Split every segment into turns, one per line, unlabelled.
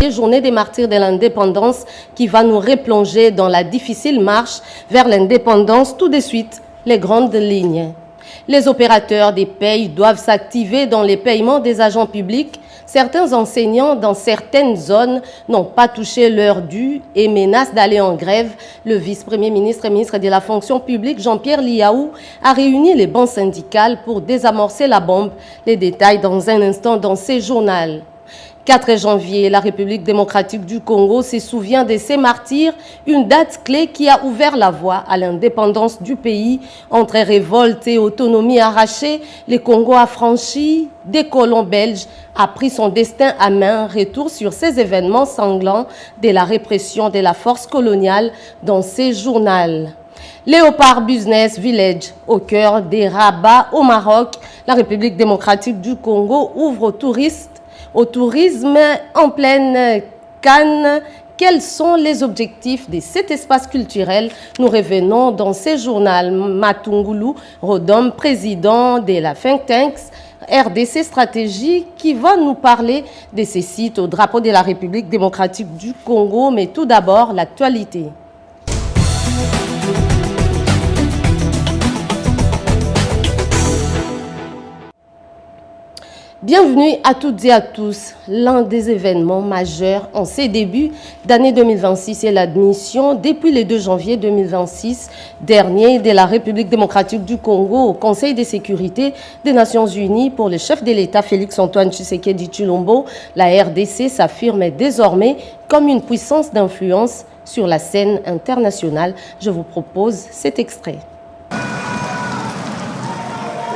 janvier, journée des martyrs de l'indépendance, qui va nous replonger dans la difficile marche vers l'indépendance. Tout de suite, les grandes lignes. Les opérateurs des payes doivent s'activer dans les paiements des agents publics. Certains enseignants dans certaines zones n'ont pas touché leur dû et menacent d'aller en grève. Le vice-premier ministre et ministre de la fonction publique, Jean-Pierre Liaou, a réuni les bancs syndicales pour désamorcer la bombe. Les détails dans un instant dans ces journaux. 4 janvier, la République démocratique du Congo se souvient de ses martyrs, une date clé qui a ouvert la voie à l'indépendance du pays. Entre révolte et autonomie arrachée, le Congo a franchi des colons belges, a pris son destin à main. Retour sur ces événements sanglants de la répression de la force coloniale dans ces journaux. Léopard Business Village, au cœur des Rabat au Maroc, la République démocratique du Congo ouvre au tourisme en pleine Cannes. Quels sont les objectifs de cet espace culturel? Nous revenons dans ces journaux. Matungulu Rodom, président de la think tanks RDC Stratégie, qui va nous parler de ces sites au drapeau de la République démocratique du Congo. Mais tout d'abord, l'actualité. Bienvenue à toutes et à tous. L'un des événements majeurs en ces débuts d'année 2026 est l'admission depuis le 2 janvier 2026 dernier de la République démocratique du Congo au Conseil de sécurité des Nations Unies pour le chef de l'État Félix-Antoine Tshisekedi Tshilombo. La RDC s'affirme désormais comme une puissance d'influence sur la scène internationale. Je vous propose cet extrait.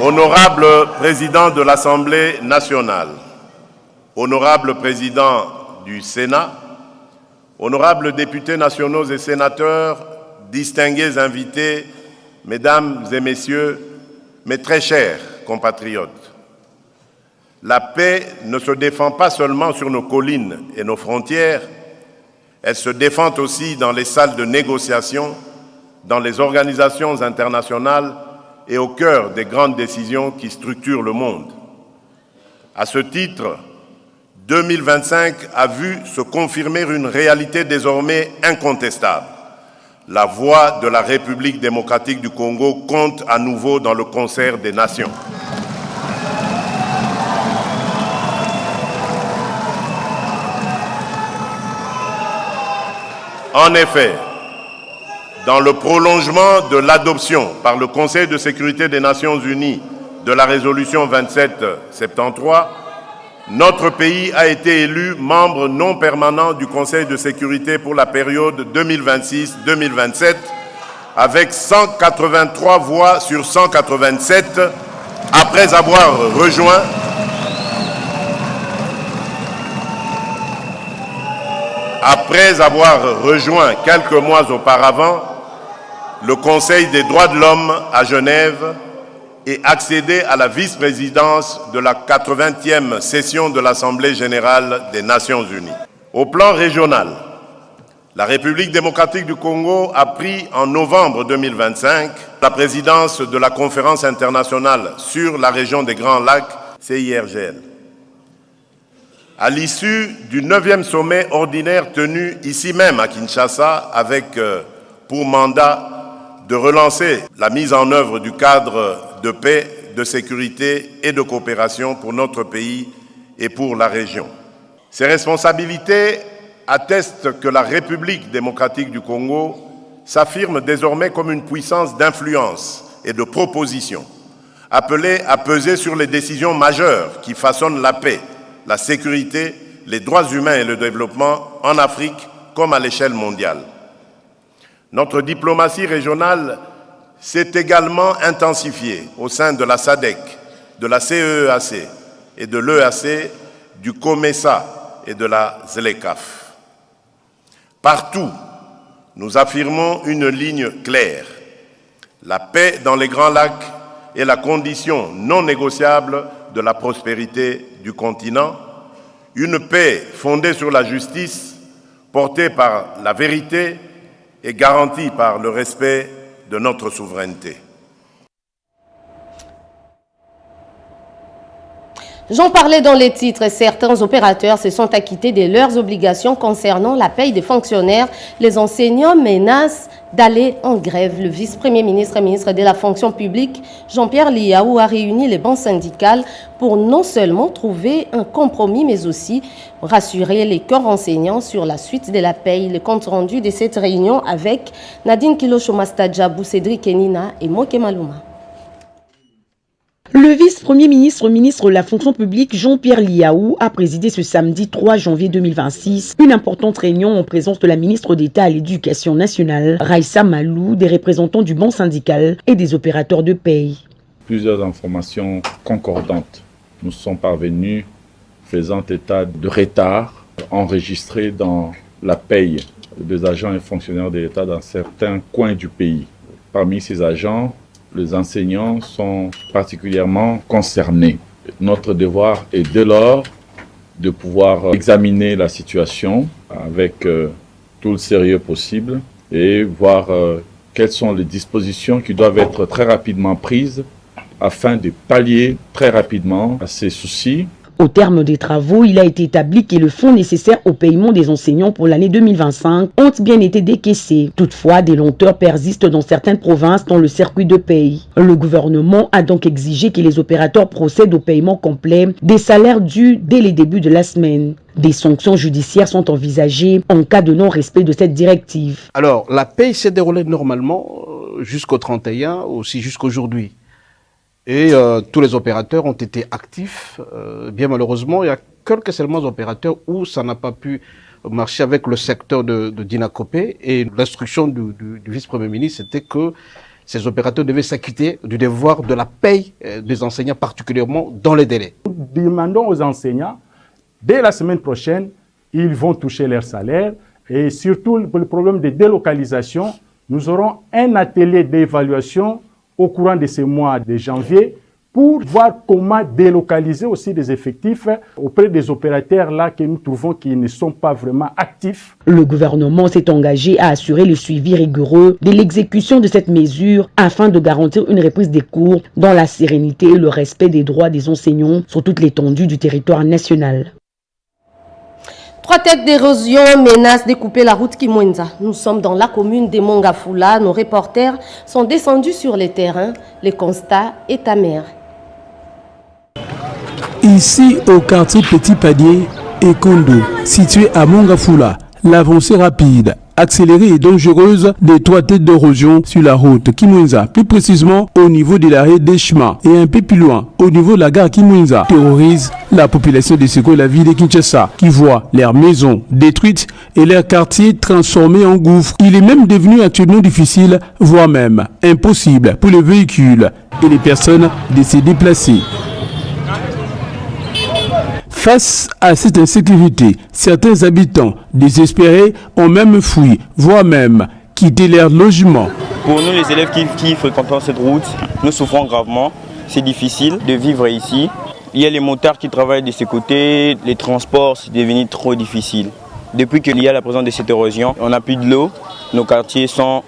Honorable président de l'Assemblée nationale, honorable président du Sénat, honorables députés nationaux et sénateurs, distingués invités, mesdames et messieurs, mes très chers compatriotes, la paix ne se défend pas seulement sur nos collines et nos frontières, elle se défend aussi dans les salles de négociation, dans les organisations internationales et au cœur des grandes décisions qui structurent le monde. À ce titre, 2025 a vu se confirmer une réalité désormais incontestable. La voix de la République démocratique du Congo compte à nouveau dans le concert des nations. En effet, dans le prolongement de l'adoption par le Conseil de sécurité des Nations Unies de la résolution 2773, notre pays a été élu membre non permanent du Conseil de sécurité pour la période 2026-2027 avec 183 voix sur 187 après avoir rejoint quelques mois auparavant le Conseil des droits de l'homme à Genève et accédé à la vice-présidence de la 80e session de l'Assemblée générale des Nations unies. Au plan régional, la République démocratique du Congo a pris en novembre 2025 la présidence de la conférence internationale sur la région des Grands Lacs, CIRGL. À l'issue du 9e sommet ordinaire tenu ici même à Kinshasa avec pour mandat de relancer la mise en œuvre du cadre de paix, de sécurité et de coopération pour notre pays et pour la région. Ces responsabilités attestent que la République démocratique du Congo s'affirme désormais comme une puissance d'influence et de proposition, appelée à peser sur les décisions majeures qui façonnent la paix, la sécurité, les droits humains et le développement en Afrique comme à l'échelle mondiale. Notre diplomatie régionale s'est également intensifiée au sein de la SADC, de la CEEAC et de l'EAC, du COMESA et de la ZLECAf. Partout, nous affirmons une ligne claire. La paix dans les Grands Lacs est la condition non négociable de la prospérité du continent, une paix fondée sur la justice, portée par la vérité et garantie par le respect de notre souveraineté.
J'en parlais dans les titres, certains opérateurs se sont acquittés de leurs obligations concernant la paye des fonctionnaires. Les enseignants menacent d'aller en grève. Le vice-premier ministre et ministre de la fonction publique, Jean-Pierre Liaou, a réuni les banques syndicales pour non seulement trouver un compromis, mais aussi rassurer les corps enseignants sur la suite de la paye. Le compte rendu de cette réunion avec Nadine Kilo-Chomasta-Djabou, Cédric Kenina et Moke Malouma.
Le vice-premier ministre, ministre de la fonction publique Jean-Pierre Liaou a présidé ce samedi 3 janvier 2026 une importante réunion en présence de la ministre d'État à l'Éducation nationale, Raissa Malou, des représentants du banc syndical et des opérateurs de paye.
Plusieurs informations concordantes nous sont parvenues faisant état de retard enregistré dans la paye des agents et fonctionnaires de l'État dans certains coins du pays. Parmi ces agents, les enseignants sont particulièrement concernés. Notre devoir est dès lors de pouvoir examiner la situation avec tout le sérieux possible et voir quelles sont les dispositions qui doivent être très rapidement prises afin de pallier très rapidement à ces soucis.
Au terme des travaux, il a été établi que le fonds nécessaire au paiement des enseignants pour l'année 2025 ont bien été décaissés. Toutefois, des lenteurs persistent dans certaines provinces dans le circuit de paye. Le gouvernement a donc exigé que les opérateurs procèdent au paiement complet des salaires dus dès les débuts de la semaine. Des sanctions judiciaires sont envisagées en cas de non-respect de cette directive.
Alors, la paye s'est déroulée normalement jusqu'au 31, aussi jusqu'aujourd'hui. Et tous les opérateurs ont été actifs. Bien malheureusement, il y a quelques seulement opérateurs où ça n'a pas pu marcher avec le secteur de Dinakopé. Et l'instruction du vice-premier ministre, c'était que ces opérateurs devaient s'acquitter du devoir de la paye des enseignants, particulièrement dans les délais.
Nous demandons aux enseignants, dès la semaine prochaine, ils vont toucher leur salaire. Et surtout, pour le problème de délocalisation, nous aurons un atelier d'évaluation au courant de ce mois de janvier pour voir comment délocaliser aussi des effectifs auprès des opérateurs là que nous trouvons qui ne sont pas vraiment actifs.
Le gouvernement s'est engagé à assurer le suivi rigoureux de l'exécution de cette mesure afin de garantir une reprise des cours dans la sérénité et le respect des droits des enseignants sur toute l'étendue du territoire national.
3 têtes d'érosion menacent de couper la route Kimwenza. Nous sommes dans la commune de Mongafula. Nos reporters sont descendus sur le terrain. Le constat est amer.
Ici, au quartier Petit Panier et Kondo, situé à Mongafula, l'avancée rapide, accélérée et dangereuse des 3 têtes d'érosion sur la route Kimwenza, plus précisément au niveau de l'arrêt des chemins et un peu plus loin, au niveau de la gare Kimwenza, terrorise la population de Seko et la ville de Kinshasa, qui voit leurs maisons détruites et leurs quartiers transformés en gouffres. Il est même devenu actuellement difficile, voire même impossible pour les véhicules et les personnes de se déplacer. Face à cette insécurité, certains habitants désespérés ont même fui, voire même quitté leur logement.
Pour nous, les élèves qui fréquentent cette route, nous souffrons gravement. C'est difficile de vivre ici. Il y a les motards qui travaillent de ce côté, les transports, c'est devenu trop difficile. Depuis qu'il y a la présence de cette érosion, on n'a plus de l'eau, nos quartiers sont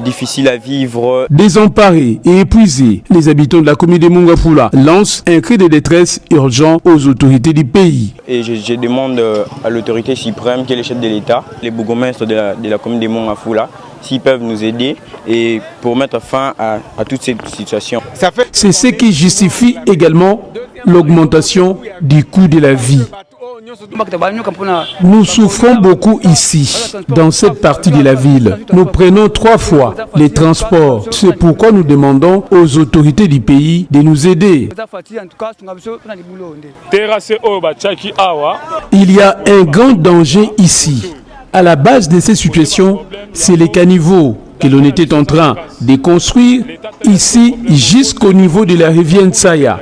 difficiles à vivre.
Désemparés et épuisés, les habitants de la commune de Mongafula lancent un cri de détresse urgent aux autorités du pays.
Et je demande à l'autorité suprême, qui est le chef de l'État, les bourgmestres de la commune de Mongafula, s'ils peuvent nous aider et pour mettre fin à toute cette situation.
C'est ce qui justifie également l'augmentation du coût de la vie. Nous souffrons beaucoup ici, dans cette partie de la ville. Nous prenons 3 fois les transports. C'est pourquoi nous demandons aux autorités du pays de nous aider. Il y a un grand danger ici. À la base de ces situations, c'est les caniveaux que l'on était en train de construire ici jusqu'au niveau de la rivière Nsaya.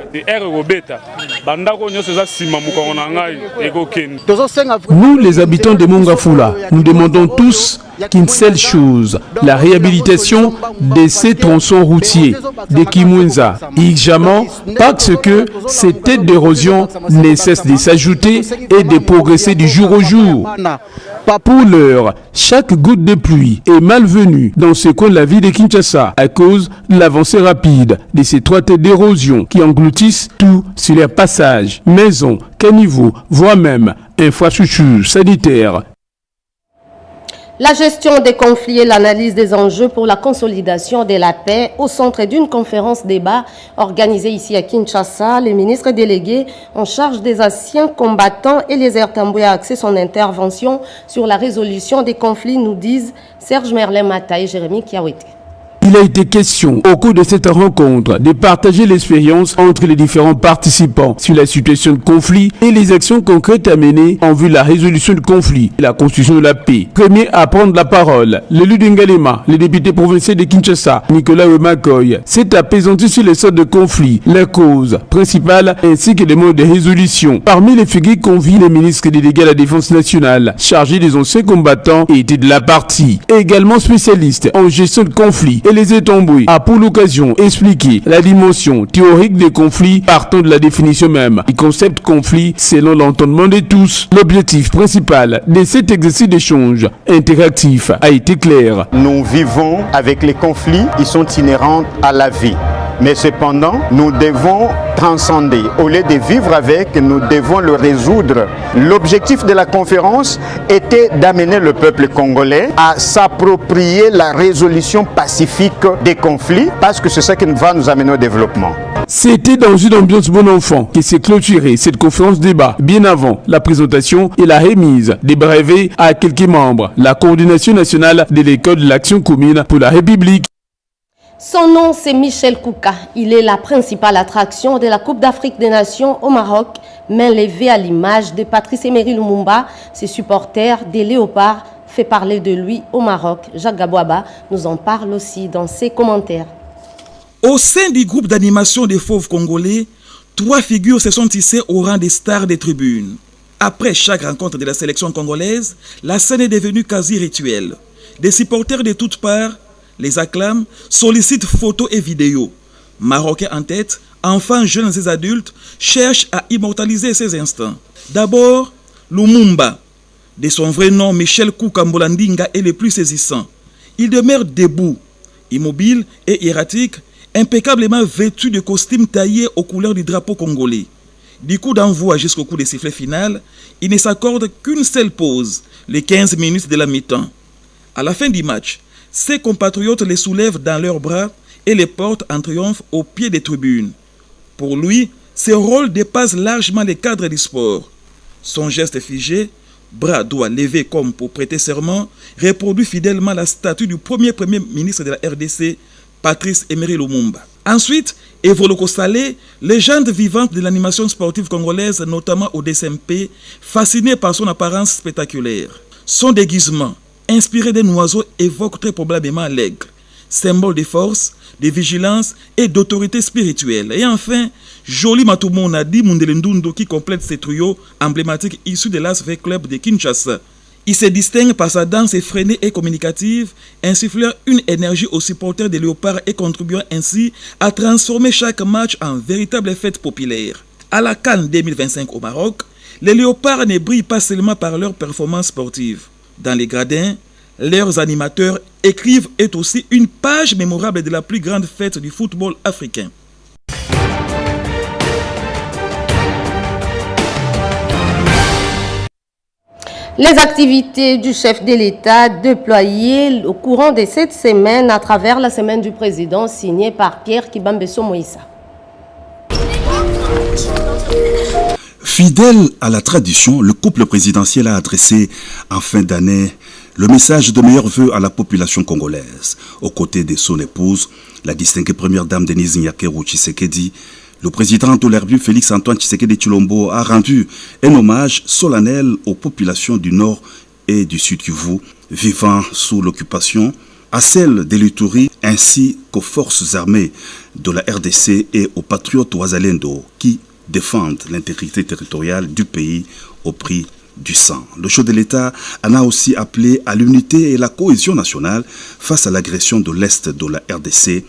Nous, les habitants de Mongafula, nous demandons tous qu'une seule chose, la réhabilitation de ces tronçons routiers de Kimwenza, Ijama, parce que ces têtes d'érosion ne cessent de s'ajouter et de progresser du jour au jour. Pas pour l'heure, chaque goutte de pluie est malvenue dans ce coin de la ville de Kinshasa à cause de l'avancée rapide de ces 3 têtes d'érosion qui engloutissent tout sur leur passage, maisons, caniveaux, voire même infrastructures sanitaires.
La gestion des conflits et l'analyse des enjeux pour la consolidation de la paix au centre d'une conférence débat organisée ici à Kinshasa. Les ministres délégués en charge des anciens combattants Eliezer Tamboué a axé son intervention sur la résolution des conflits, nous disent Serge Merlin Mata et Jérémy Kiawete.
Il a été question au cours de cette rencontre de partager l'expérience entre les différents participants sur la situation de conflit et les actions concrètes à mener en vue de la résolution du conflit et la construction de la paix. Premier à prendre la parole, l'élu d'Ngalema, le député provincial de Kinshasa, Nicolas Wemakoy, s'est apaisanti sur les sortes de conflits, les causes principales ainsi que les modes de résolution. Parmi les figures convient les ministres délégués à la défense nationale, chargés des anciens combattants et étaient de la partie, également spécialistes en gestion de conflits. Eliezer Tamboué a pour l'occasion expliqué la dimension théorique des conflits partant de la définition même du concept conflit selon l'entendement de tous. L'objectif principal de cet exercice d'échange interactif a été clair.
Nous vivons avec les conflits, ils sont inhérents à la vie. Mais cependant, nous devons transcender. Au lieu de vivre avec, nous devons le résoudre. L'objectif de la conférence était d'amener le peuple congolais à s'approprier la résolution pacifique des conflits, parce que c'est ça qui va nous amener au développement.
C'était dans une ambiance bon enfant que s'est clôturée cette conférence débat bien avant la présentation et la remise des brevets à quelques membres, la coordination nationale de l'école de l'action commune pour la République.
Son nom, c'est Michel Kouka. Il est la principale attraction de la Coupe d'Afrique des Nations au Maroc, main levée à l'image de Patrice Emery Lumumba. Ses supporters des Léopards fait parler de lui au Maroc. Jacques Gabouaba nous en parle aussi dans ses commentaires.
Au sein du groupe d'animation des Fauves congolais, 3 figures se sont tissées au rang des stars des tribunes. Après chaque rencontre de la sélection congolaise, la scène est devenue quasi rituelle. Des supporters de toutes parts les acclament, sollicitent photos et vidéos. Marocains en tête, enfants, jeunes et adultes cherchent à immortaliser ces instants. D'abord, Lumumba. De son vrai nom, Michel Kouka Mbolandinga est le plus saisissant. Il demeure debout, immobile et erratique, impeccablement vêtu de costumes taillés aux couleurs du drapeau congolais. Du coup d'envoi jusqu'au coup de sifflet final, il ne s'accorde qu'une seule pause, les 15 minutes de la mi-temps. À la fin du match, ses compatriotes les soulèvent dans leurs bras et les portent en triomphe au pied des tribunes. Pour lui, ce rôle dépasse largement les cadres du sport. Son geste figé, bras doigts levés comme pour prêter serment, reproduit fidèlement la statue du premier ministre de la RDC, Patrice Emery Lumumba. Ensuite, Evoloko Salé, légende vivante de l'animation sportive congolaise, notamment au DSMP, fasciné par son apparence spectaculaire. Son déguisement, inspiré d'un oiseau, évoque très probablement l'aigle, symbole de force, de vigilance et d'autorité spirituelle. Et enfin, Joli Matoumona Di Mundelendundo qui complète ce trio emblématique issu de l'ASV Club de Kinshasa. Il se distingue par sa danse effrénée et communicative, insufflant une énergie aux supporters des Léopards et contribuant ainsi à transformer chaque match en véritable fête populaire. À la CAN 2025 au Maroc, les Léopards ne brillent pas seulement par leur performance sportive. Dans les gradins, leurs animateurs écrivent est aussi une page mémorable de la plus grande fête du football africain.
Les activités du chef de l'État déployées au courant de cette semaine à travers la semaine du président signée par Pierre Kibambeso Moïsa.
Fidèle à la tradition, le couple présidentiel a adressé en fin d'année le message de meilleurs vœux à la population congolaise. Aux côtés de son épouse, la distinguée première dame Denise Nyakeru Tshisekedi, le président de l'Herbiu Félix Antoine Tshisekedi Tshilombo a rendu un hommage solennel aux populations du Nord et du Sud Kivu vivant sous l'occupation, à celles de l'Ituri ainsi qu'aux forces armées de la RDC et aux patriotes Ouazalendo qui défendent l'intégrité territoriale du pays au prix du sang. Le chef de l'État en a aussi appelé à l'unité et la cohésion nationale face à l'agression de l'Est de la RDC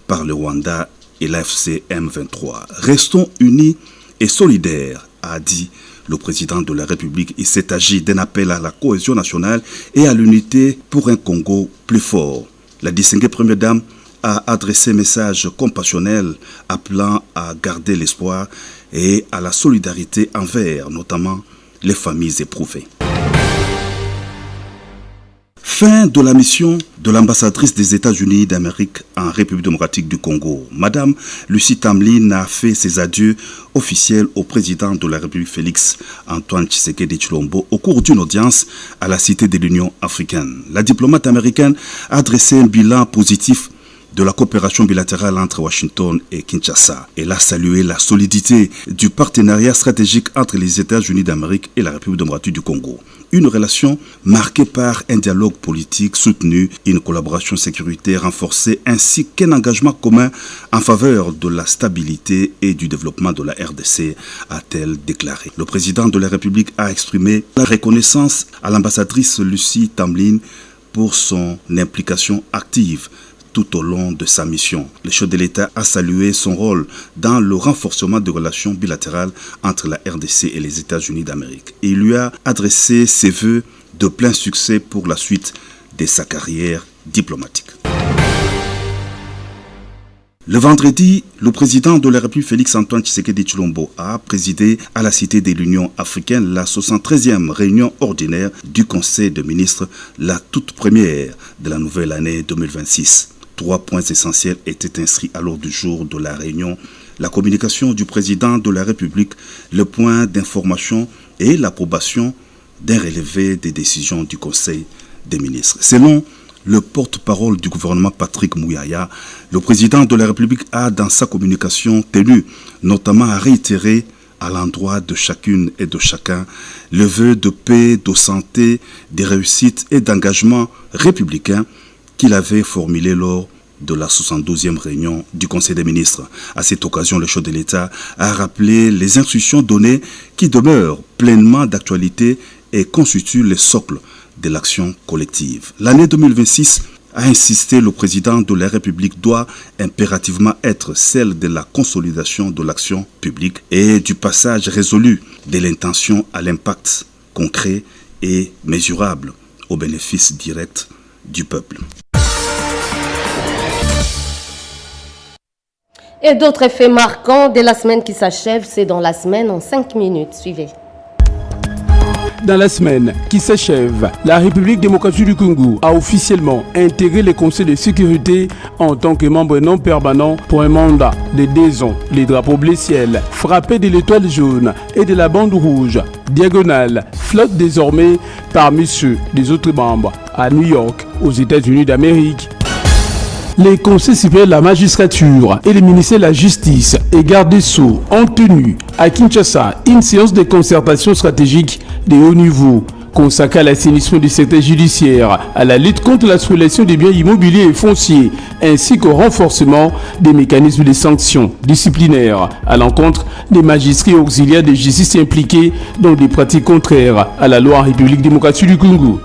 par le Rwanda et l'AFC M23. Restons unis et solidaires, a dit Le président de la République s'est agi d'un appel à la cohésion nationale et à l'unité pour un Congo plus fort. La distinguée première dame a adressé un message compassionnel appelant à garder l'espoir et à la solidarité envers notamment les familles éprouvées. Fin de la mission de l'ambassadrice des États-Unis d'Amérique en République démocratique du Congo. Madame Lucie Tamlin a fait ses adieux officiels au président de la République Félix Antoine Tshisekedi Tshilombo au cours d'une audience à la Cité de l'Union africaine. La diplomate américaine a dressé un bilan positif de la coopération bilatérale entre Washington et Kinshasa. Elle a salué la solidité du partenariat stratégique entre les États-Unis d'Amérique et la République démocratique du Congo. Une relation marquée par un dialogue politique soutenu, une collaboration sécuritaire renforcée ainsi qu'un engagement commun en faveur de la stabilité et du développement de la RDC, a-t-elle déclaré. Le président de la République a exprimé la reconnaissance à l'ambassadrice Lucie Tamlin pour son implication active tout au long de sa mission. Le chef de l'État a salué son rôle dans le renforcement des relations bilatérales entre la RDC et les États-Unis d'Amérique. Il lui a adressé ses vœux de plein succès pour la suite de sa carrière diplomatique. Le vendredi, le président de la République Félix Antoine Tshisekedi Tshilombo a présidé à la Cité de l'Union africaine la 73e réunion ordinaire du Conseil des ministres, la toute première de la nouvelle année 2026. 3 points essentiels étaient inscrits à l'ordre du jour de la réunion: la communication du président de la République, le point d'information et l'approbation d'un relevé des décisions du Conseil des ministres. Selon le porte-parole du gouvernement Patrick Mouyaya, le président de la République a dans sa communication tenu notamment à réitérer à l'endroit de chacune et de chacun le vœu de paix, de santé, de réussite et d'engagement républicain qu'il avait formulé lors de la 72e réunion du Conseil des ministres. À cette occasion, le chef de l'État a rappelé les instructions données qui demeurent pleinement d'actualité et constituent le socle de l'action collective. L'année 2026, a insisté le président de la République, doit impérativement être celle de la consolidation de l'action publique et du passage résolu de l'intention à l'impact concret et mesurable au bénéfice direct du peuple.
Et d'autres faits marquants de la semaine qui s'achève, c'est dans la semaine en 5 minutes. Suivez.
Dans la semaine qui s'achève, la République démocratique du Congo a officiellement intégré le Conseil de sécurité en tant que membre non permanent pour un mandat de 2 ans. Les drapeaux bleu-ciel frappés de l'étoile jaune et de la bande rouge diagonale flottent désormais parmi ceux des autres membres à New York, aux États-Unis d'Amérique. Les conseils supérieurs de la magistrature et le ministère de la Justice et garde des Sceaux ont tenu à Kinshasa une séance de concertation stratégique de haut niveau consacrée à l'assainissement du secteur judiciaire, à la lutte contre la spoliation des biens immobiliers et fonciers, ainsi qu'au renforcement des mécanismes de sanctions disciplinaires à l'encontre des magistrats auxiliaires de justice impliqués dans des pratiques contraires à la loi en République démocratique du Congo.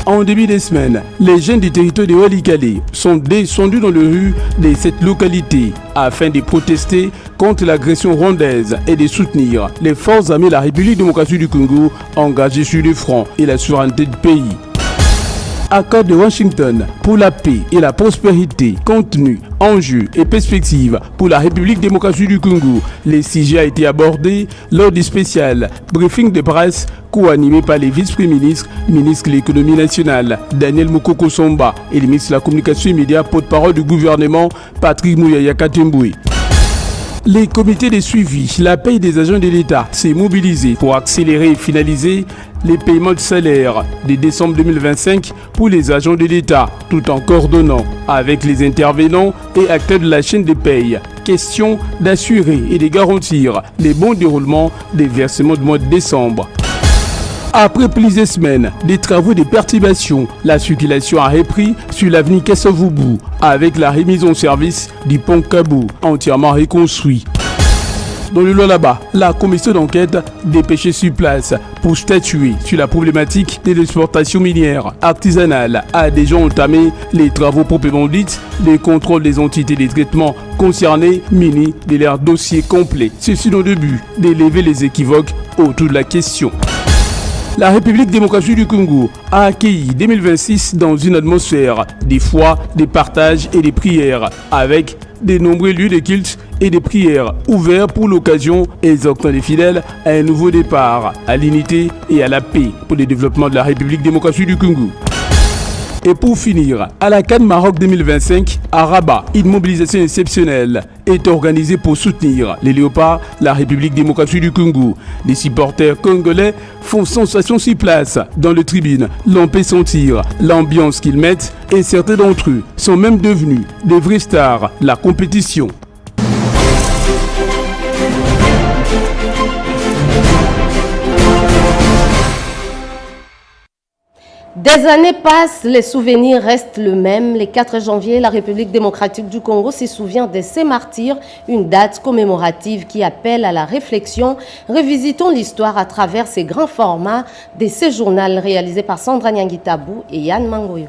En début de semaine, les jeunes du territoire de Walikale sont descendus dans les rues de cette localité afin de protester contre l'agression rwandaise et de soutenir les forces armées de la République démocratique du Congo engagées sur le front et la souveraineté du pays. Accord de Washington pour la paix et la prospérité, contenu, enjeux et perspectives pour la République démocratique du Congo. Les sujets a été abordé lors du spécial briefing de presse co-animé par les vice-premiers ministres, ministre de l'économie nationale Daniel Mokoko Somba et le ministre de la communication et médias, porte-parole du gouvernement Patrick Mouyaya Katemboué. Les comités de suivi, la paie des agents de l'État s'est mobilisé pour accélérer et finaliser les paiements de salaire de décembre 2025 pour les agents de l'État, tout en coordonnant avec les intervenants et acteurs de la chaîne de paye. Question d'assurer et de garantir les bons déroulements des versements du mois de décembre. Après plusieurs semaines des travaux de perturbation, la circulation a repris sur l'avenue Kassavubu avec la remise en service du pont Kabou entièrement reconstruit. Dans le Lualaba, la commission d'enquête dépêchée sur place pour statuer sur la problématique de l'exportation minière artisanale a déjà entamé les travaux proprement dits de contrôle des entités de traitement concernées munis de leur dossier complet. Ceci dans le but d'élever les équivoques autour de la question. La République démocratique du Congo a accueilli 2026 dans une atmosphère des foi, des partages et des prières, avec de nombreux lieux de culte et des prières ouverts pour l'occasion, exhortant les fidèles à un nouveau départ, à l'unité et à la paix pour le développement de la République démocratique du Congo. Et pour finir, à la CAN Maroc 2025, à Rabat, une mobilisation exceptionnelle est organisée pour soutenir les léopards, la République démocratique du Congo. Les supporters congolais font sensation sur place dans le tribune, l'on peut sentir l'ambiance qu'ils mettent et certains d'entre eux sont même devenus des vrais stars de la compétition.
Des années passent, les souvenirs restent le même. Le 4 janvier, la République démocratique du Congo se souvient de ses martyrs, une date commémorative qui appelle à la réflexion. Revisitons l'histoire à travers ces grands formats de ce journal réalisé par Sandra Nyangitabou et Yann Mangoyo.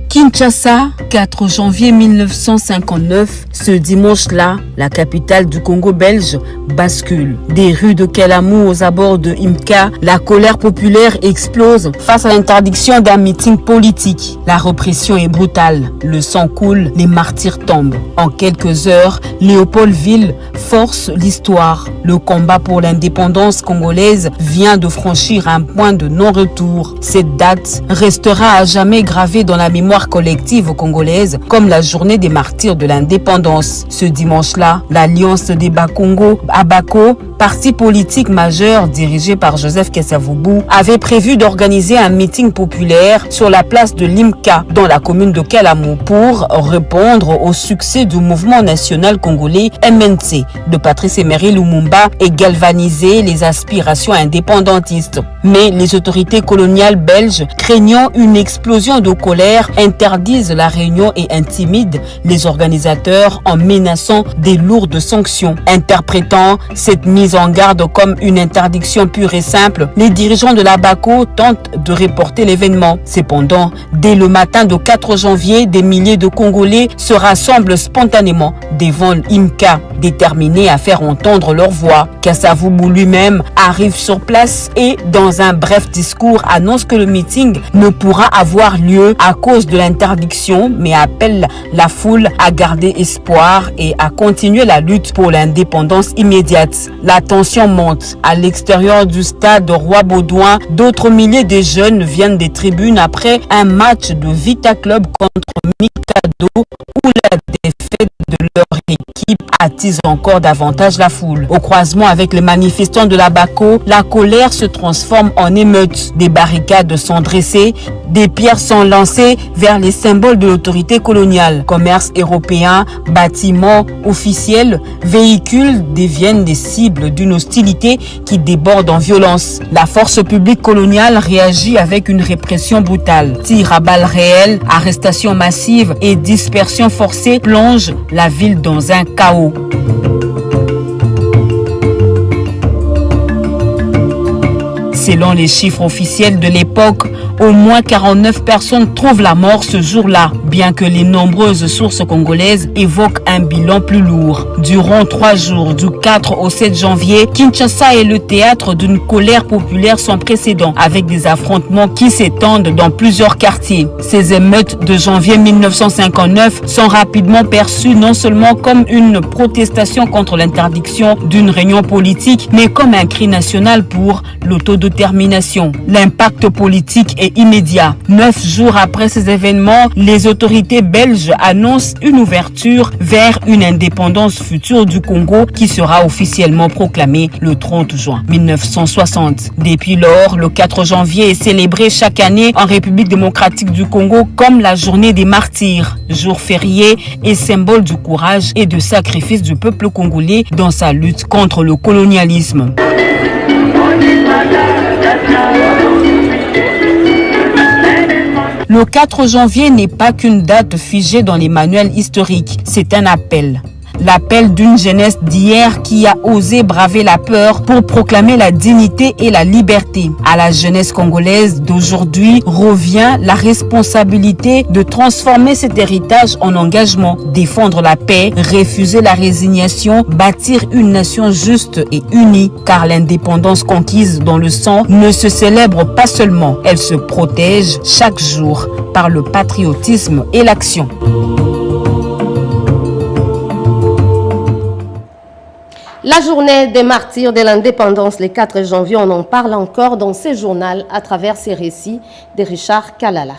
Kinshasa, 4 janvier 1959, ce dimanche-là, la capitale du Congo belge bascule. Des rues de Kelamu aux abords de Imka, la colère populaire explose face à l'interdiction d'un meeting politique. La répression est brutale, le sang coule, les martyrs tombent. En quelques heures, Léopoldville force l'histoire. Le combat pour l'indépendance congolaise vient de franchir un point de non-retour. Cette date restera à jamais gravée dans la mémoire collective congolaise comme la journée des martyrs de l'indépendance. Ce dimanche-là, l'Alliance des Bakongo, ABAKO, parti politique majeur dirigé par Joseph Kasavubu, avait prévu d'organiser un meeting populaire sur la place de Limka dans la commune de Kelamu pour répondre au succès du mouvement national congolais MNC de Patrice Emery Lumumba et galvaniser les aspirations indépendantistes. Mais les autorités coloniales belges, craignant une explosion de colère, interdisent la réunion et intimident les organisateurs en menaçant des lourdes sanctions. Interprétant cette mise en garde comme une interdiction pure et simple, les dirigeants de la BAKO tentent de reporter l'événement. Cependant, dès le matin du 4 janvier, des milliers de Congolais se rassemblent spontanément devant l'IMCA, déterminés à faire entendre leur voix. Kasavubu lui-même arrive sur place et, dans un bref discours, annonce que le meeting ne pourra avoir lieu à cause de l'interdiction, mais appelle la foule à garder espoir et à continuer la lutte pour l'indépendance immédiate. La tension monte. À l'extérieur du stade Roi-Baudouin, d'autres milliers de jeunes viennent des tribunes après un match de Vita Club contre Mikado où la défaite de leur équipe attise encore davantage la foule. Au croisement avec les manifestants de la BAKO, la colère se transforme en émeute. Des barricades sont dressées, des pierres sont lancées vers les symboles de l'autorité coloniale. Commerce européen, bâtiments officiels, véhicules deviennent des cibles d'une hostilité qui déborde en violence. La force publique coloniale réagit avec une répression brutale. Tirs à balles réelles, arrestations massives et dispersions forcées plongent la ville dans un chaos. Selon les chiffres officiels de l'époque, au moins 49 personnes trouvent la mort ce jour-là, bien que les nombreuses sources congolaises évoquent un bilan plus lourd. Durant 3 jours, du 4 au 7 janvier, Kinshasa est le théâtre d'une colère populaire sans précédent, avec des affrontements qui s'étendent dans plusieurs quartiers. Ces émeutes de janvier 1959 sont rapidement perçues non seulement comme une protestation contre l'interdiction d'une réunion politique, mais comme un cri national pour l'autodétermination. L'impact politique est immédiat. 9 jours après ces événements, les autorités belges annoncent une ouverture vers une indépendance future du Congo qui sera officiellement proclamée le 30 juin 1960. Depuis lors, le 4 janvier est célébré chaque année en République démocratique du Congo comme la journée des martyrs, jour férié et symbole du courage et du sacrifice du peuple congolais dans sa lutte contre le colonialisme. Le 4 janvier n'est pas qu'une date figée dans les manuels historiques, c'est un appel. l'appel d'une jeunesse d'hier qui a osé braver la peur pour proclamer la dignité et la liberté. À la jeunesse congolaise d'aujourd'hui revient la responsabilité de transformer cet héritage en engagement, défendre la paix, refuser la résignation, bâtir une nation juste et unie, car l'indépendance conquise dans le sang ne se célèbre pas seulement, elle se protège chaque jour par le patriotisme et l'action.
La journée des martyrs de l'indépendance, le 4 janvier, on en parle encore dans ce journal à travers ces récits de Richard Kalala.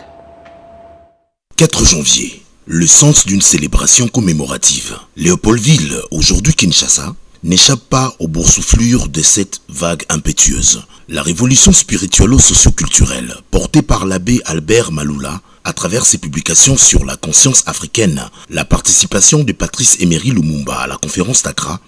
4 janvier, le sens d'une célébration commémorative. Léopoldville, aujourd'hui Kinshasa, n'échappe pas aux boursouflures de cette vague impétueuse. La révolution spirituelo-socio-culturelle, portée par l'abbé Albert Maloula, à travers ses publications sur la conscience africaine, la participation de Patrice Emery Lumumba à la conférence d'Accra,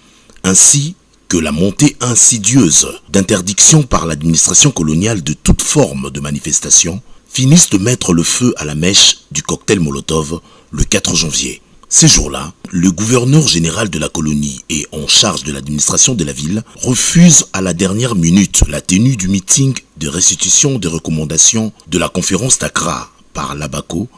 ainsi que la montée insidieuse d'interdiction par l'administration coloniale de toute forme de manifestation, finissent de mettre le feu à la mèche du cocktail Molotov le 4 janvier. Ces jours-là, le gouverneur général de la colonie et en charge de l'administration de la ville refuse à la dernière minute la tenue du meeting de restitution des recommandations de la conférence d'Accra par l'Abaco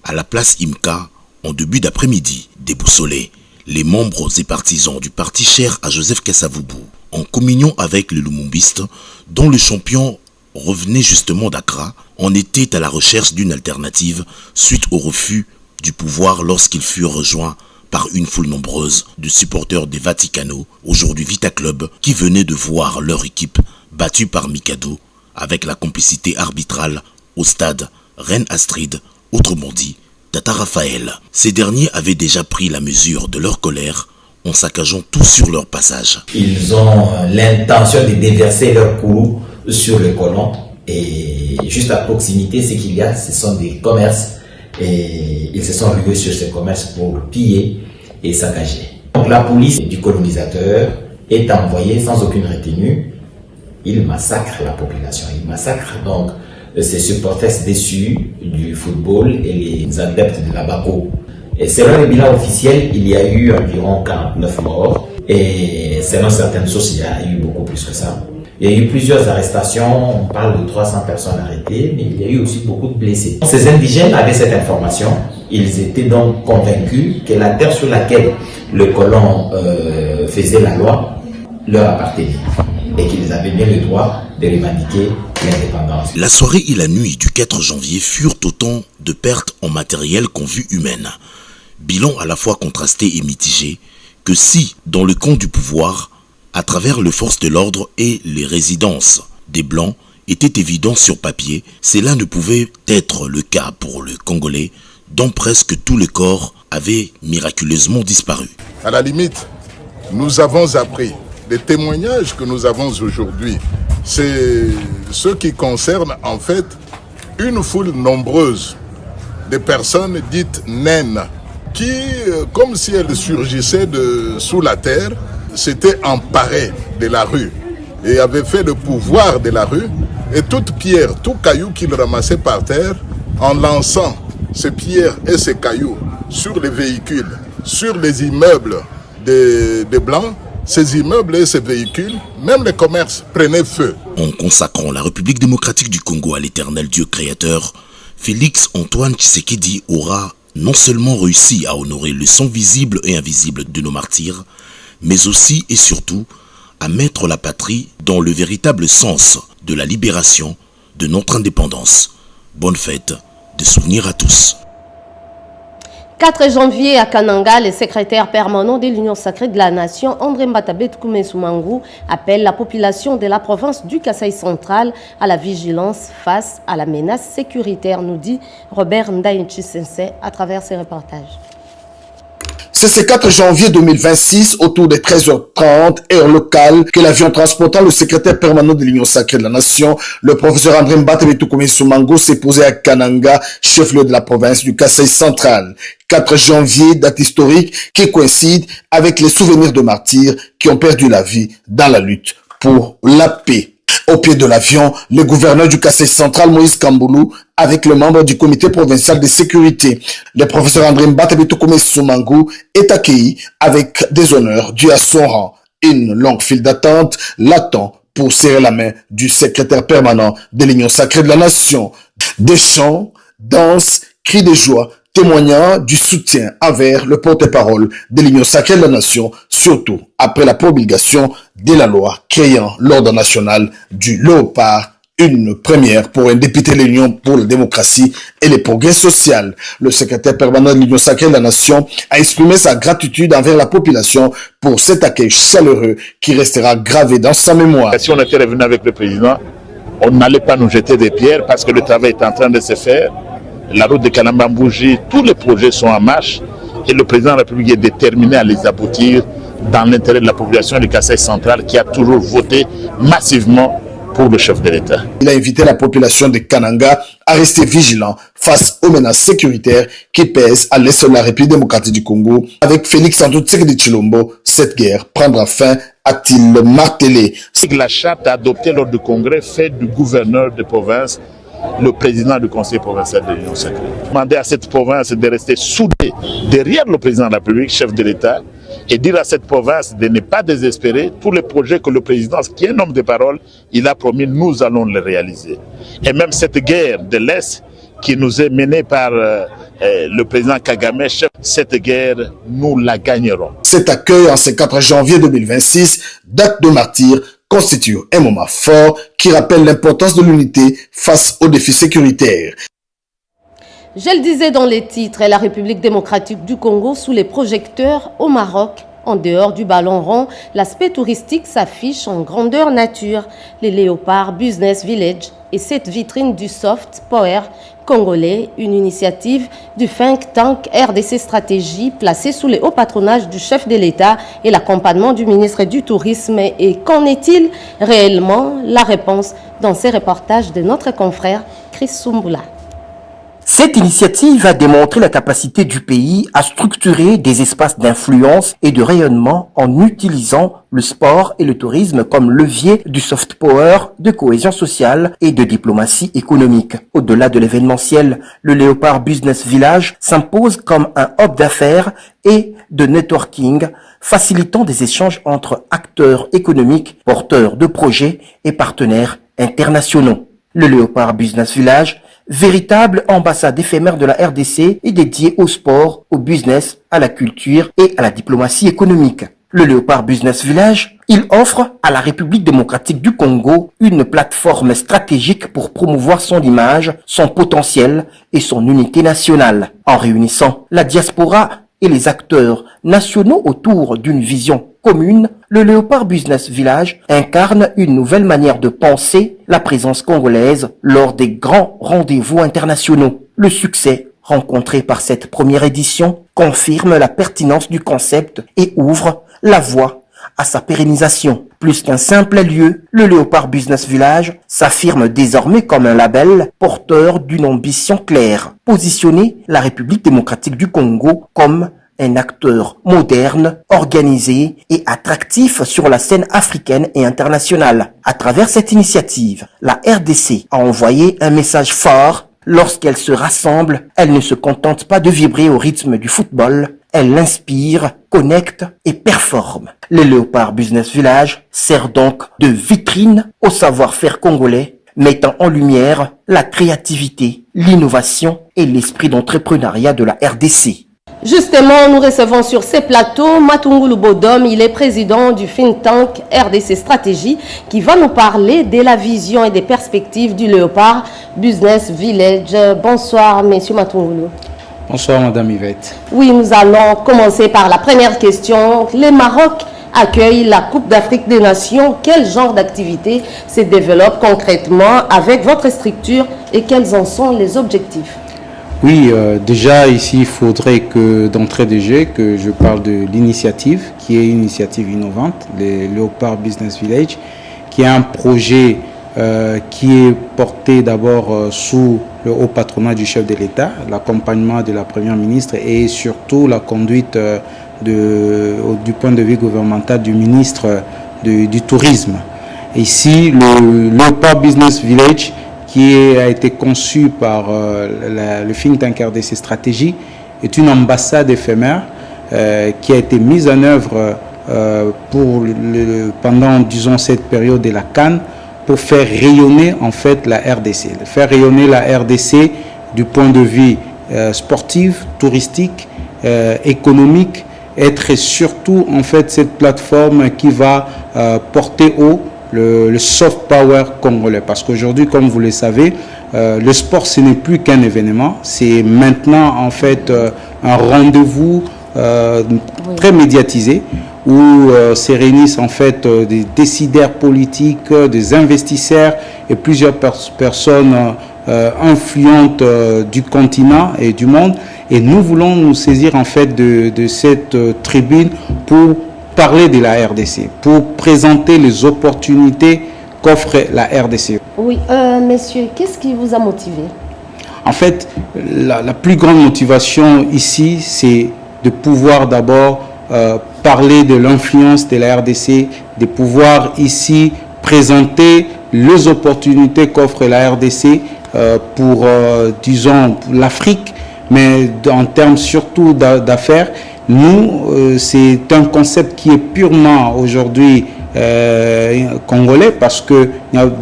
à la place Imka en début d'après-midi. Déboussolés, les membres et partisans du parti cher à Joseph Kasavubu, en communion avec les Lumumbistes, dont le champion revenait justement d'Accra, en étaient à la recherche d'une alternative suite au refus du pouvoir lorsqu'ils furent rejoints par une foule nombreuse de supporters des Vaticano, aujourd'hui Vita Club, qui venaient de voir leur équipe battue par Mikado avec la complicité arbitrale au stade Reine Astrid, autrement dit Tata Raphaël. Ces derniers avaient déjà pris la mesure de leur colère en saccageant tout sur leur passage.
Ils ont l'intention de déverser leur courroux sur le colon et juste à proximité, ce qu'il y a, ce sont des commerces et ils se sont rués sur ces commerces pour piller et saccager. Donc la police du colonisateur est envoyée sans aucune retenue. Il massacre la population, il massacre donc ces supporters déçus du football et les adeptes de l'Abaco. Et selon le bilan officiel, il y a eu environ 49 morts. Et selon certaines sources, il y a eu beaucoup plus que ça. Il y a eu plusieurs arrestations, on parle de 300 personnes arrêtées, mais il y a eu aussi beaucoup de blessés. Ces indigènes avaient cette information, ils étaient donc convaincus que la terre sur laquelle le colon faisait la loi leur appartenait et qu'ils avaient bien le droit de revendiquer l'indépendance.
La soirée et la nuit du 4 janvier furent autant de pertes en matériel qu'en vue humaine. Bilan à la fois contrasté et mitigé, que si, dans le camp du pouvoir, à travers les forces de l'ordre et les résidences des Blancs était évident sur papier, cela ne pouvait être le cas pour le Congolais, dont presque tous les corps avaient miraculeusement disparu.
À la limite, nous avons appris les témoignages que nous avons aujourd'hui. C'est ceux qui concernent en fait une foule nombreuse de personnes dites naines qui, comme si elles surgissaient de sous la terre, s'étaient emparées de la rue et avaient fait le pouvoir de la rue, et toute pierre, tout caillou qu'ils ramassaient par terre, en lançant ces pierres et ces cailloux sur les véhicules, sur les immeubles des Blancs, ces immeubles et ces véhicules, même les commerces prenaient feu.
En consacrant la République démocratique du Congo à l'éternel Dieu créateur, Félix Antoine Tshisekedi aura non seulement réussi à honorer le sang visible et invisible de nos martyrs, mais aussi et surtout à mettre la patrie dans le véritable sens de la libération de notre indépendance. Bonne fête, de souvenirs à tous.
4 janvier à Kananga, le secrétaire permanent de l'Union sacrée de la Nation, André Mbatabet Koumesoumangu, appelle la population de la province du Kasaï central à la vigilance face à la menace sécuritaire, nous dit Robert Ndaïnchi-Sensei à travers ses reportages.
C'est ce 4 janvier 2026, autour des 13h30, heure locale, que l'avion transportant le secrétaire permanent de l'Union sacrée de la Nation, le professeur André Mbatabet Koumesoumangu, s'est posé à Kananga, chef-lieu de la province du Kasaï central. 4 janvier, date historique qui coïncide avec les souvenirs de martyrs qui ont perdu la vie dans la lutte pour la paix. Au pied de l'avion, le gouverneur du Kasaï central, Moïse Kamboulou, avec le membre du comité provincial de sécurité, le professeur André Mbata-Bitoukoumé Soumango, est accueilli avec des honneurs dus à son rang. Une longue file d'attente l'attend pour serrer la main du secrétaire permanent de l'Union sacrée de la nation. Des chants, danses, cris de joie, témoignant du soutien envers le porte-parole de l'Union sacrée de la nation, surtout après la promulgation de la loi créant l'ordre national du léopard, une première pour un député de l'Union pour la démocratie et le progrès social. Le secrétaire permanent de l'Union sacrée de la nation a exprimé sa gratitude envers la population pour cet accueil chaleureux qui restera gravé dans sa mémoire.
Si on était revenu avec le président, on n'allait pas nous jeter des pierres parce que le travail est en train de se faire. La route de Kanambambouji, tous les projets sont en marche et le président de la République est déterminé à les aboutir dans l'intérêt de la population du Kasaï central qui a toujours voté massivement pour le chef de l'État.
Il a invité la population de Kananga à rester vigilant face aux menaces sécuritaires qui pèsent à l'est de la République démocratique du Congo. Avec Félix Antoine Tshisekedi Tshilombo, cette guerre prendra fin, a-t-il martelé.
La charte adoptée lors du congrès fait du gouverneur de province le président du conseil provincial de l'Union sacrée. Demander à cette province de rester soudée derrière le président de la République, chef de l'État, et dire à cette province de ne pas désespérer. Tous les projets que le président, qui est un homme de parole, il a promis, nous allons les réaliser. Et même cette guerre de l'Est qui nous est menée par le président Kagame, cette guerre, nous la gagnerons.
Cet accueil en ce 4 janvier 2026, date de martyr, constitue un moment fort qui rappelle l'importance de l'unité face aux défis sécuritaires.
Je le disais dans les titres, la République démocratique du Congo sous les projecteurs au Maroc. En dehors du ballon rond, l'aspect touristique s'affiche en grandeur nature. Les Léopards Business Village et cette vitrine du soft power congolais, une initiative du think tank RDC Stratégie placée sous le haut patronage du chef de l'État et l'accompagnement du ministre du Tourisme. Et qu'en est-il réellement? La réponse dans ces reportages de notre confrère Chris Sumbula.
Cette initiative a démontré la capacité du pays à structurer des espaces d'influence et de rayonnement en utilisant le sport et le tourisme comme levier du soft power, de cohésion sociale et de diplomatie économique. Au-delà de l'événementiel, le Léopard Business Village s'impose comme un hub d'affaires et de networking, facilitant des échanges entre acteurs économiques, porteurs de projets et partenaires internationaux. Le Léopard Business Village, véritable ambassade éphémère de la RDC, est dédiée au sport, au business, à la culture et à la diplomatie économique. Le Léopard Business Village, il offre à la République démocratique du Congo une plateforme stratégique pour promouvoir son image, son potentiel et son unité nationale. En réunissant la diaspora et les acteurs nationaux autour d'une vision commune, le Léopard Business Village incarne une nouvelle manière de penser la présence congolaise lors des grands rendez-vous internationaux. Le succès rencontré par cette première édition confirme la pertinence du concept et ouvre la voie à sa pérennisation. Plus qu'un simple lieu, le Léopard Business Village s'affirme désormais comme un label porteur d'une ambition claire. Positionner la République démocratique du Congo comme un acteur moderne, organisé et attractif sur la scène africaine et internationale. À travers cette initiative, la RDC a envoyé un message fort. Lorsqu'elle se rassemble, elle ne se contente pas de vibrer au rythme du football, elle inspire, connecte et performe. Le Léopard Business Village sert donc de vitrine au savoir-faire congolais, mettant en lumière la créativité, l'innovation et l'esprit d'entrepreneuriat de la RDC.
Justement, nous recevons sur ces plateaux Matungulu Bodom, il est président du think tank RDC Stratégie, qui va nous parler de la vision et des perspectives du Léopard Business Village. Bonsoir, monsieur Matungulu.
Bonsoir, madame Yvette.
Oui, nous allons commencer par la première question. Le Maroc accueille la Coupe d'Afrique des Nations. Quel genre d'activité se développe concrètement avec votre structure et quels en sont les objectifs?
Oui, déjà ici, il faudrait que d'entrée de jeu, que je parle de l'initiative, qui est une initiative innovante, le Léopard Business Village, qui est un projet qui est porté d'abord sous le haut patronat du chef de l'État, l'accompagnement de la première ministre et surtout la conduite du point de vue gouvernemental du ministre du Tourisme. Ici, le Léopard Business Village, qui a été conçu par le think tank RDC Stratégie, est une ambassade éphémère qui a été mise en œuvre pendant, disons, cette période de la CAN pour faire rayonner en fait la RDC. Faire rayonner la RDC du point de vue sportif, touristique, économique, être surtout en fait cette plateforme qui va porter haut le soft power congolais. Parce qu'aujourd'hui, comme vous le savez, le sport, ce n'est plus qu'un événement. C'est maintenant en fait un rendez-vous très médiatisé où se réunissent en fait des décideurs politiques, des investisseurs et plusieurs personnes influentes du continent et du monde. Et nous voulons nous saisir en fait de cette tribune pour parler de la RDC, pour présenter les opportunités qu'offre la RDC.
Oui, messieurs, qu'est-ce qui vous a motivé?
En fait, la plus grande motivation ici, c'est de pouvoir d'abord parler de l'influence de la RDC, de pouvoir ici présenter les opportunités qu'offre la RDC pour, disons, l'Afrique, mais en termes surtout d'affaires. Nous, c'est un concept qui est purement aujourd'hui congolais, parce que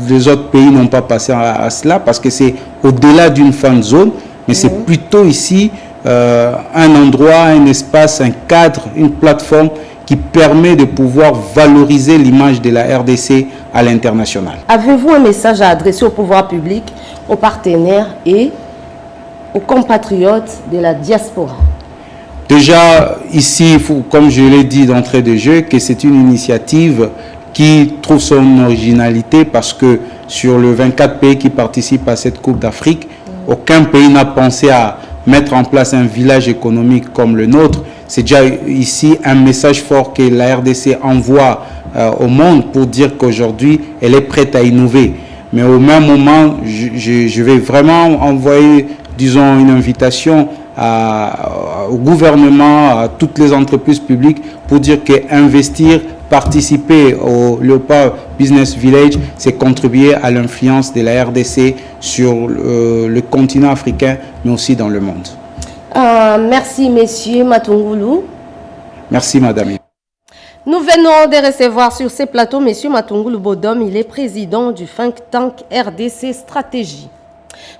les autres pays n'ont pas passé à cela, parce que c'est au-delà d'une fan zone, mais c'est plutôt ici un endroit, un espace, un cadre, une plateforme qui permet de pouvoir valoriser l'image de la RDC à l'international.
Avez-vous un message à adresser au pouvoir public, aux partenaires et aux compatriotes de la diaspora?
Déjà, ici, comme je l'ai dit d'entrée de jeu, que c'est une initiative qui trouve son originalité, parce que sur les 24 pays qui participent à cette Coupe d'Afrique, aucun pays n'a pensé à mettre en place un village économique comme le nôtre. C'est déjà ici un message fort que la RDC envoie au monde pour dire qu'aujourd'hui, elle est prête à innover. Mais au même moment, je vais vraiment envoyer, disons, une invitation au gouvernement, à toutes les entreprises publiques, pour dire qu'investir, participer au Léopard Business Village, c'est contribuer à l'influence de la RDC sur le continent africain, mais aussi dans le monde.
Merci, messieurs Matungulu.
Merci, madame.
Nous venons de recevoir sur ces plateaux monsieur Matungulu Bodom, il est président du think tank RDC Stratégie.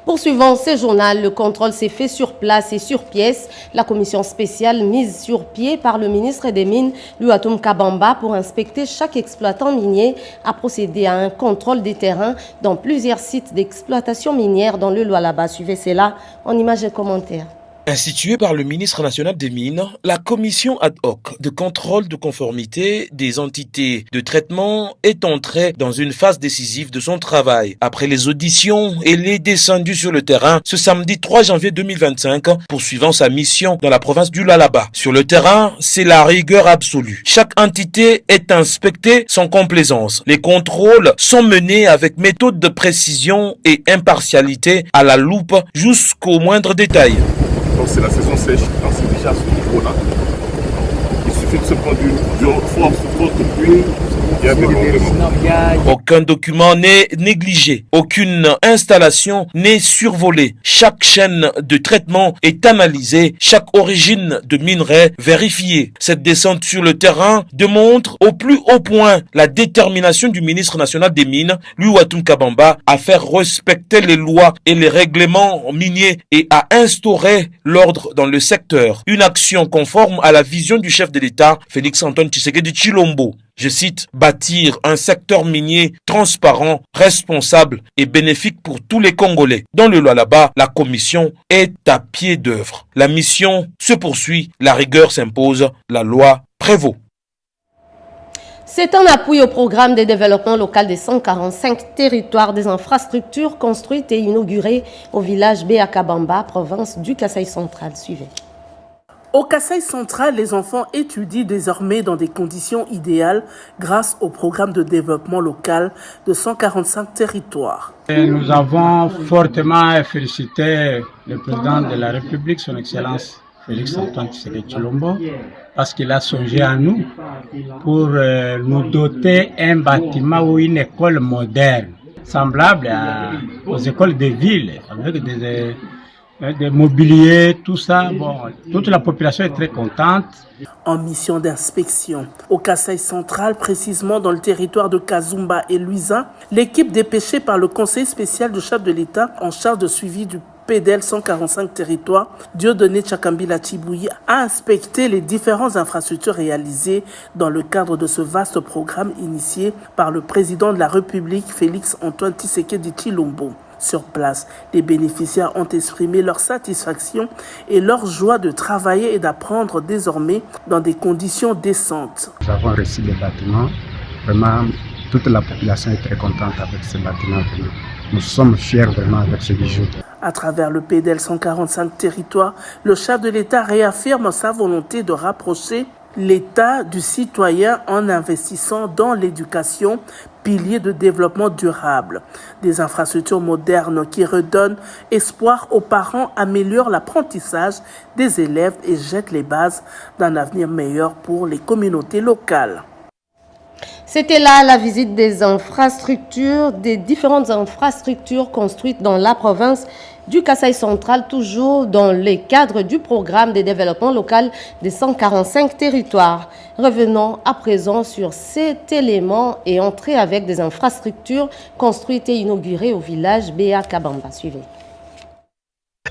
Poursuivant ce journal, le contrôle s'est fait sur place et sur pièce. La commission spéciale mise sur pied par le ministre des Mines, Louatoum Kabamba, pour inspecter chaque exploitant minier, a procédé à un contrôle des terrains dans plusieurs sites d'exploitation minière dans le Lualaba. Suivez cela en images et commentaires.
Instituée par le ministre national des Mines, la commission ad hoc de contrôle de conformité des entités de traitement est entrée dans une phase décisive de son travail. Après les auditions, elle est descendue sur le terrain ce samedi 3 janvier 2025, poursuivant sa mission dans la province du Lualaba. Sur le terrain, c'est la rigueur absolue. Chaque entité est inspectée sans complaisance. Les contrôles sont menés avec méthode de précision et impartialité à la loupe jusqu'au moindre détail.
C'est la saison sèche, c'est déjà à ce niveau-là. Il suffit de se prendre une forte pluie.
Aucun document n'est négligé, aucune installation n'est survolée. Chaque chaîne de traitement est analysée, chaque origine de minerai vérifiée. Cette descente sur le terrain démontre au plus haut point la détermination du ministre national des Mines, Louatoum Kabamba, à faire respecter les lois et les règlements miniers et à instaurer l'ordre dans le secteur. Une action conforme à la vision du chef de l'État, Félix Antoine Tshisekedi Tshilombo. Je cite, bâtir un secteur minier transparent, responsable et bénéfique pour tous les Congolais. Dans le Lualaba, la commission est à pied d'œuvre. La mission se poursuit, la rigueur s'impose, la loi prévaut.
C'est un appui au programme de développement local des 145 territoires des infrastructures construites et inaugurées au village Béakabamba, province du Kasaï central. Suivez.
Au Kasaï central, les enfants étudient désormais dans des conditions idéales grâce au programme de développement local de 145 territoires.
Et nous avons fortement félicité le président de la République, son Excellence
Félix Antoine Tshisekedi Tshilombo, parce qu'il a songé à nous pour nous doter un bâtiment ou une école moderne, semblable aux écoles de ville, avec des mobiliers, tout ça. Bon, toute la population est très contente.
En mission d'inspection au Kasaï central, précisément dans le territoire de Kazumba et Luisa, l'équipe dépêchée par le conseil spécial du chef de l'État en charge de suivi du PDL 145 territoires, Dieudonné Tchakambila Tchibouyi, a inspecté les différentes infrastructures réalisées dans le cadre de ce vaste programme initié par le président de la République, Félix Antoine Tshisekedi Tshilombo. Sur place, les bénéficiaires ont exprimé leur satisfaction et leur joie de travailler et d'apprendre désormais dans des conditions décentes.
Nous avons reçu des bâtiments. Vraiment, toute la population est très contente avec ces bâtiments. Nous sommes fiers vraiment avec ce bijou.
À travers le PDL 145 territoires, le chef de l'État réaffirme sa volonté de rapprocher l'État du citoyen en investissant dans l'éducation, pilier de développement durable. Des infrastructures modernes qui redonnent espoir aux parents, améliorent l'apprentissage des élèves et jettent les bases d'un avenir meilleur pour les communautés locales.
C'était là la visite des infrastructures, des différentes infrastructures construites dans la province du Kasaï central, toujours dans le cadre du programme de développement local des 145 territoires. Revenons à présent sur cet élément et entrée avec des infrastructures construites et inaugurées au village Béa Kabamba. Suivez.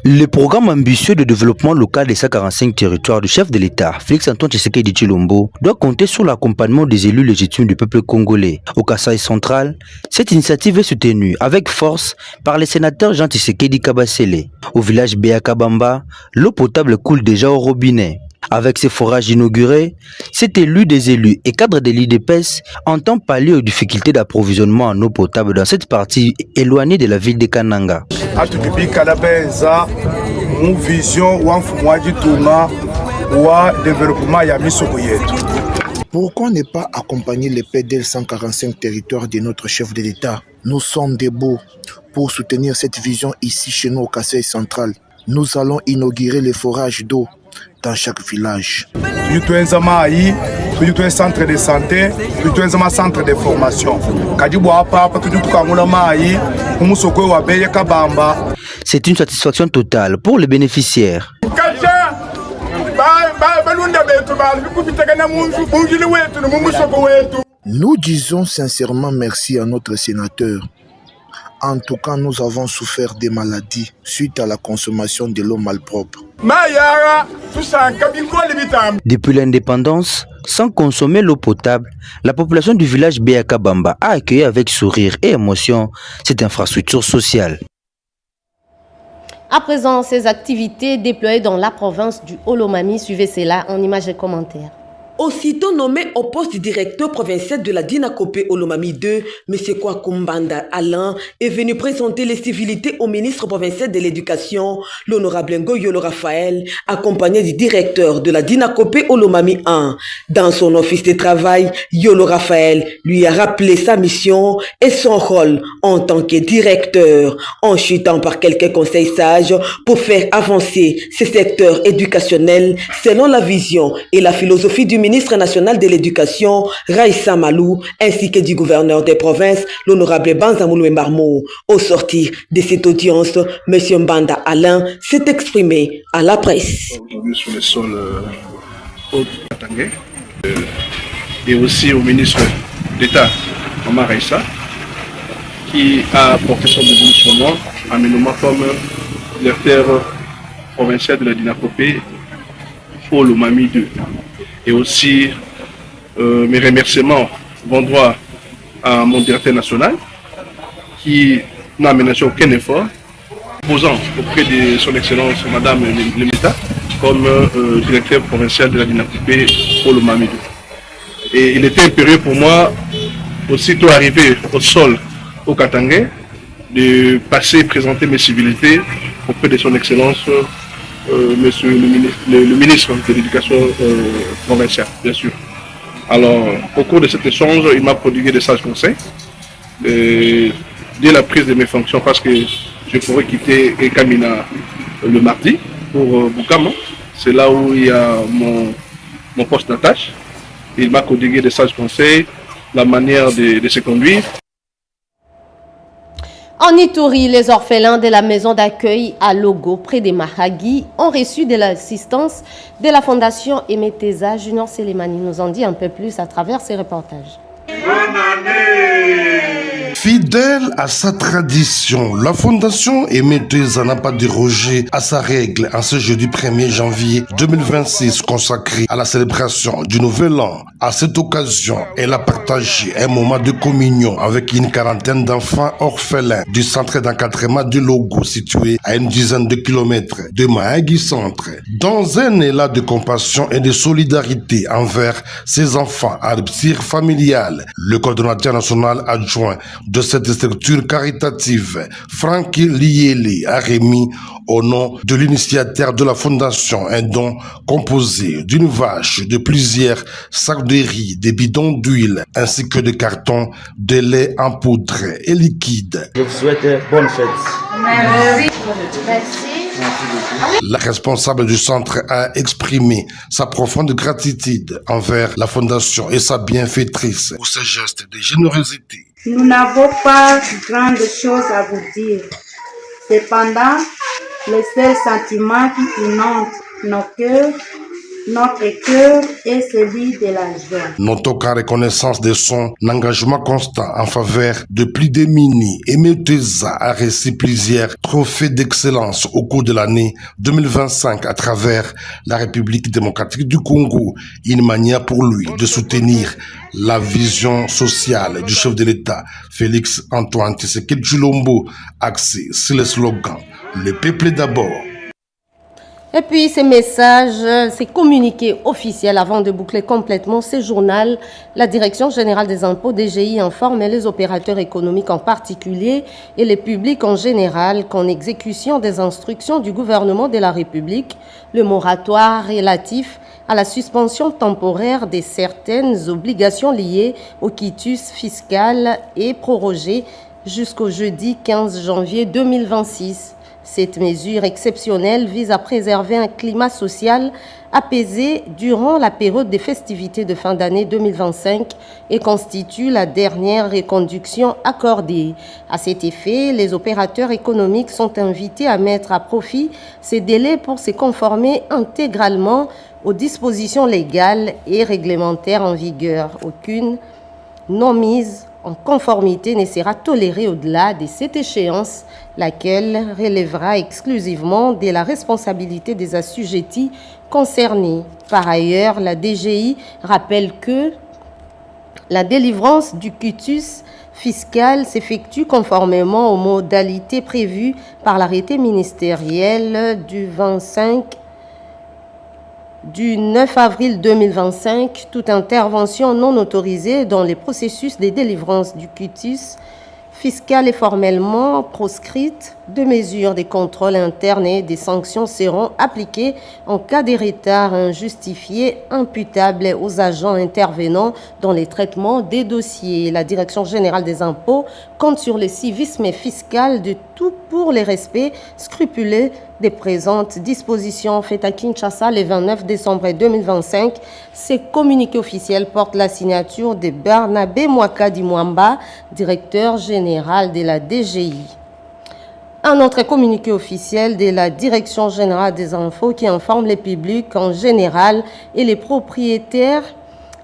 Le programme ambitieux de développement local des 145 territoires du chef de l'État, Félix Antoine Tshisekedi Tshilombo, doit compter sur l'accompagnement des élus légitimes du peuple congolais. Au Kasaï central, cette initiative est soutenue avec force par les sénateurs Jean Tshisekedi Kabasele. Au village Béa Kabamba, l'eau potable coule déjà au robinet. Avec ces forages inaugurés, cet élu des élus et cadre de l'IDPS entend pallier aux difficultés d'approvisionnement en eau potable dans cette partie éloignée de la ville de Kananga.
Pourquoi ne pas accompagner les PDL 145 territoires de notre chef de l'État? Nous sommes debout pour soutenir cette vision ici chez nous au Kasaï central. Nous allons inaugurer les forages d'eau dans chaque village.
un centre de santé, un centre de formation.
C'est une satisfaction totale pour les bénéficiaires.
Nous disons sincèrement merci à notre sénateur. En tout cas, nous avons souffert des maladies suite à la consommation de l'eau malpropre.
Depuis l'indépendance, sans consommer l'eau potable, la population du village Béa Kabamba a accueilli avec sourire et émotion cette infrastructure sociale.
À présent, ces activités déployées dans la province du Olomami, suivez cela en images et commentaires.
Aussitôt nommé au poste de directeur provincial de la Dinakopé Olomami 2, M. Kwakumbanda Alain est venu présenter les civilités au ministre provincial de l'Éducation, l'honorable Ngo Yolo Raphaël, accompagné du directeur de la Dinakopé Olomami 1. Dans son office de travail, Yolo Raphaël lui a rappelé sa mission et son rôle en tant que directeur, en chutant par quelques conseils sages pour faire avancer ce secteur éducationnel selon la vision et la philosophie du ministre national de l'Éducation, Raïssa Malou, ainsi que du gouverneur des provinces, l'honorable Banzamoulou Mbarmo. Au sortir de cette audience, M. Mbanda Alain s'est exprimé à la presse.
Aujourd'hui sur le sol Haut-Katangé et aussi au ministre d'État, Omar Raïssa, qui a porté son démission en me nommant comme directeur provincial de la Dinakopé au Olomami 2. Et aussi mes remerciements vont droit à mon directeur national qui n'a aménagé aucun effort, posant auprès de son excellence Madame Lemita comme directeur provincial de la Dinakopé au Olomami 2. Et il était impérieux pour moi, aussitôt arrivé au sol au Katangé, de passer et présenter mes civilités auprès de son excellence Monsieur le ministre de l'Éducation provinciale, bien sûr. Alors, au cours de cet échange, il m'a prodigué des sages conseils dès la prise de mes fonctions, parce que je pourrais quitter Kamina le mardi pour Boukama, C'est là où il y a mon poste d'attache. Il m'a prodigué des sages conseils, la manière de se conduire.
En Ituri, les orphelins de la maison d'accueil à Logo, près des Mahagi, ont reçu de l'assistance de la Fondation Emeteza. Junior Selemani nous en dit un peu plus à travers ses reportages.
Bonne année! Fidèle à sa tradition, la Fondation Emeteza n'a pas dérogé à sa règle en ce jeudi 1er janvier 2026 consacré à la célébration du Nouvel An. À cette occasion, elle a partagé un moment de communion avec une quarantaine d'enfants orphelins du centre d'encadrement du Logo situé à une dizaine de kilomètres de Mahagi Centre. Dans un élan de compassion et de solidarité envers ces enfants à rupture familiale, le coordonnateur national adjoint de cette structure caritative, Francky Lieli, a remis au nom de l'initiateur de la fondation un don composé d'une vache, de plusieurs sacs de riz, des bidons d'huile, ainsi que de cartons de lait en poudre et liquide.
Je vous souhaite bonne fête.
Merci. La responsable du centre a exprimé sa profonde gratitude envers la fondation et sa bienfaitrice pour ce geste de générosité.
Nous n'avons pas grande chose à vous dire. Cependant, le seul sentiment qui inonde notre cœur est celui de la joie.
Notons qu'en reconnaissance de son engagement constant en faveur de plus démunis, Emeteza a reçu plusieurs trophées d'excellence au cours de l'année 2025 à travers la République démocratique du Congo, une manière pour lui de soutenir la vision sociale du chef de l'État, Félix Antoine Tshisekedi Tshilombo, axé sur le slogan « Le peuple d'abord ».
Et puis ces messages, ces communiqués officiels avant de boucler complètement ce journal, la Direction générale des impôts DGI informe les opérateurs économiques en particulier et les publics en général qu'en exécution des instructions du gouvernement de la République, le moratoire relatif à la suspension temporaire de certaines obligations liées au quitus fiscal est prorogé jusqu'au jeudi 15 janvier 2026. Cette mesure exceptionnelle vise à préserver un climat social apaisé durant la période des festivités de fin d'année 2025 et constitue la dernière reconduction accordée. À cet effet, les opérateurs économiques sont invités à mettre à profit ces délais pour se conformer intégralement aux dispositions légales et réglementaires en vigueur. Aucune non-mise en conformité ne sera tolérée au-delà de cette échéance, laquelle relèvera exclusivement de la responsabilité des assujettis concernés. Par ailleurs, la DGI rappelle que la délivrance du quitus fiscal s'effectue conformément aux modalités prévues par l'arrêté ministériel du 9 avril 2025, toute intervention non autorisée dans les processus de délivrance du quitus fiscal est formellement proscrite. Deux mesures de contrôle interne et des sanctions seront appliquées en cas de retard injustifié imputable aux agents intervenant dans les traitements des dossiers. La Direction générale des impôts compte sur le civisme fiscal de tout pour le respect scrupuleux des présentes dispositions faites à Kinshasa le 29 décembre 2025. Ces communiqués officiels portent la signature de Barnabé Mwakadi Mwamba, directeur général de la DGI. Un autre communiqué officiel de la Direction générale des infos qui informe les publics en général et les propriétaires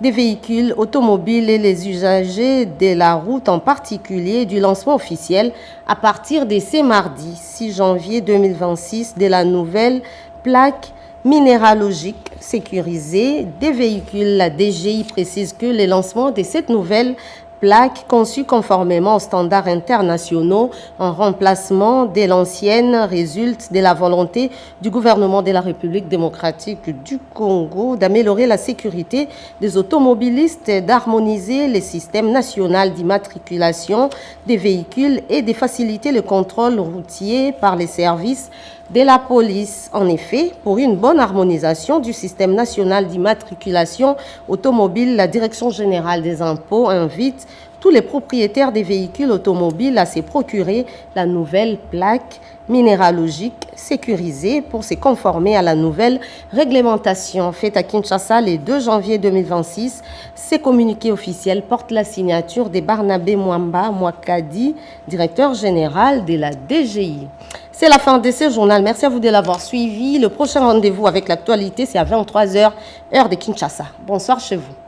des véhicules automobiles et les usagers de la route en particulier du lancement officiel à partir de ce mardi 6 janvier 2026 de la nouvelle plaque minéralogique sécurisée des véhicules. La DGI précise que le lancement de cette nouvelle plaque conçue conformément aux standards internationaux en remplacement de l'ancienne résulte de la volonté du gouvernement de la République démocratique du Congo d'améliorer la sécurité des automobilistes, d'harmoniser le système national d'immatriculation des véhicules et de faciliter le contrôle routier par les services de la police. En effet, pour une bonne harmonisation du système national d'immatriculation automobile, la Direction générale des impôts invite tous les propriétaires des véhicules automobiles à se procurer la nouvelle plaque minéralogique sécurisée pour se conformer à la nouvelle réglementation faite à Kinshasa le 2 janvier 2026. Ces communiqués officiels portent la signature de Barnabé Mwamba Mwakadi, directeur général de la DGI. C'est la fin de ce journal. Merci à vous de l'avoir suivi. Le prochain rendez-vous avec l'actualité, c'est à 23h, heure de Kinshasa. Bonsoir chez vous.